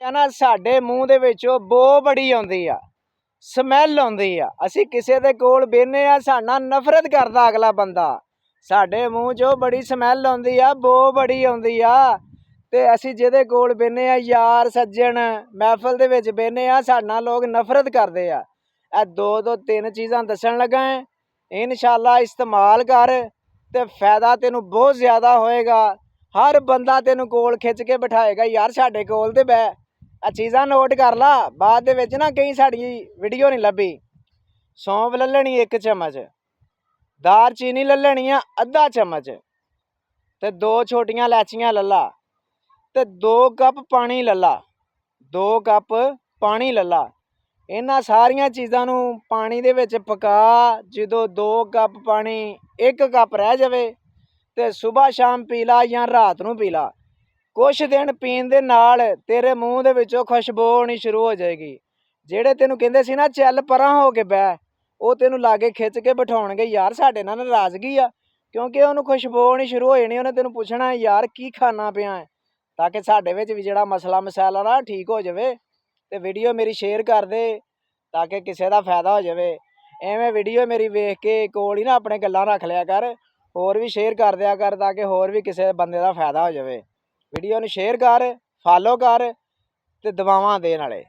ਆ ਨਾ ਸਾਡੇ ਮੂੰਹ ਦੇ ਵਿੱਚੋਂ ਬੋ ਬੜੀ ਆਉਂਦੀ ਆ, ਸਮੈਲ ਆਉਂਦੀ ਆ। ਅਸੀਂ ਕਿਸੇ ਦੇ ਕੋਲ ਬਹਿੰਦੇ ਆ, ਸਾਡਾ ਨਫ਼ਰਤ ਕਰਦਾ ਅਗਲਾ ਬੰਦਾ। ਸਾਡੇ ਮੂੰਹ 'ਚੋਂ ਬੜੀ ਸਮੈਲ ਆਉਂਦੀ ਆ, ਬੋ ਬੜੀ ਆਉਂਦੀ ਆ। ਤੇ ਅਸੀਂ ਜਿਹਦੇ ਕੋਲ ਬਹਿੰਦੇ ਆ, ਯਾਰ ਸੱਜਣ ਮਹਿਫਲ ਦੇ ਵਿੱਚ ਬਹਿੰਦੇ ਆ, ਸਾਡੇ ਨਾਲ ਲੋਕ ਨਫ਼ਰਤ ਕਰਦੇ ਆ। ਇਹ ਦੋ ਤਿੰਨ ਚੀਜ਼ਾਂ ਦੱਸਣ ਲੱਗਾ ਹੈ, ਇਨਸ਼ਾਅੱਲਾ ਇਸਤੇਮਾਲ ਕਰ ਤੇ ਫਾਇਦਾ ਤੈਨੂੰ ਬਹੁਤ ਜ਼ਿਆਦਾ ਹੋਏਗਾ। ਹਰ ਬੰਦਾ ਤੈਨੂੰ ਕੋਲ ਖਿੱਚ ਕੇ ਬਿਠਾਏਗਾ, ਯਾਰ ਸਾਡੇ ਕੋਲ ਤੇ ਬਹਿ। ਇਹ ਚੀਜ਼ਾਂ ਨੋਟ ਕਰ ਲਾ, ਬਾਅਦ ਦੇ ਵਿੱਚ ਨਾ ਕहीं ਸਾਡੀ ਵੀਡੀਓ ਨਹੀਂ ਲੱਭੀ। ਸੌਂਫ ਲੈ ਲੈਣੀ 1 ਚਮਚ, ਦਾਲਚੀਨੀ ਲੈ ਲੈਣੀ ਆ ਅੱਧਾ ਚਮਚ, ਤੇ 2 ਛੋਟੀਆਂ ਇਲਾਚੀਆਂ ਲੈ ਲਾ, ਤੇ 2 ਕੱਪ ਪਾਣੀ ਲੈ ਲਾ। 2 ਕੱਪ ਪਾਣੀ ਲੈ ਲਾ। ਇਹਨਾਂ ਸਾਰੀਆਂ ਚੀਜ਼ਾਂ ਨੂੰ ਪਾਣੀ ਦੇ ਵਿੱਚ ਪਕਾ। ਜਦੋਂ 2 ਕੱਪ ਪਾਣੀ 1 ਕੱਪ ਰਹਿ ਜਾਵੇ ਤੇ ਸੁਬਾਹ ਸ਼ਾਮ ਪੀ ਲਾ ਜਾਂ ਰਾਤ ਨੂੰ ਪੀ ਲਾ। ਕੁਛ ਦਿਨ ਪੀਣ ਦੇ ਨਾਲ ਤੇਰੇ ਮੂੰਹ ਦੇ ਵਿੱਚੋਂ ਖੁਸ਼ਬੂ ਆਉਣੀ ਸ਼ੁਰੂ ਹੋ ਜਾਏਗੀ। ਜਿਹੜੇ ਤੈਨੂੰ ਕਹਿੰਦੇ ਸੀ ਨਾ ਚੱਲ ਪਰਾਂ ਹੋ ਕੇ ਬਹਿ, ਉਹ ਤੈਨੂੰ ਲਾਗੇ ਖਿੱਚ ਕੇ ਬਿਠਾਉਣਗੇ, ਯਾਰ ਸਾਡੇ ਨਾਲ ਨਾਰਾਜ਼ਗੀ ਆ। ਕਿਉਂਕਿ ਉਹਨੂੰ ਖੁਸ਼ਬੂ ਆਉਣੀ ਸ਼ੁਰੂ ਹੋ ਜਾਣੀ। ਉਹਨੇ ਤੈਨੂੰ ਪੁੱਛਣਾ ਯਾਰ ਕੀ ਖਾਣਾ ਪਿਆ ਹੈ, ਤਾਂ ਕਿ ਸਾਡੇ ਵਿੱਚ ਵੀ ਜਿਹੜਾ ਮਸਲਾ ਮਸਾਲਾ ਨਾ ਠੀਕ ਹੋ ਜਾਵੇ। ਤੇ ਵੀਡੀਓ ਮੇਰੀ ਸ਼ੇਅਰ ਕਰ ਦੇ ਤਾਂ ਕਿ ਕਿਸੇ ਦਾ ਫਾਇਦਾ ਹੋ ਜਾਵੇ। ਐਵੇਂ ਵੀਡੀਓ ਮੇਰੀ ਵੇਖ ਕੇ ਕੋਲ ਹੀ ਨਾ ਆਪਣੇ ਗੱਲਾਂ ਰੱਖ ਲਿਆ ਕਰ, ਹੋਰ ਵੀ ਸ਼ੇਅਰ ਕਰ ਦਿਆ ਕਰ ਤਾਂ ਕਿ ਹੋਰ ਵੀ ਕਿਸੇ ਬੰਦੇ ਦਾ ਫਾਇਦਾ ਹੋ ਜਾਵੇ। ਵੀਡੀਓ ਨੂੰ ਸ਼ੇਅਰ ਕਰ, ਫਾਲੋ ਕਰ ਤੇ ਦੁਆਵਾਂ ਦੇ ਨਾਲੇ।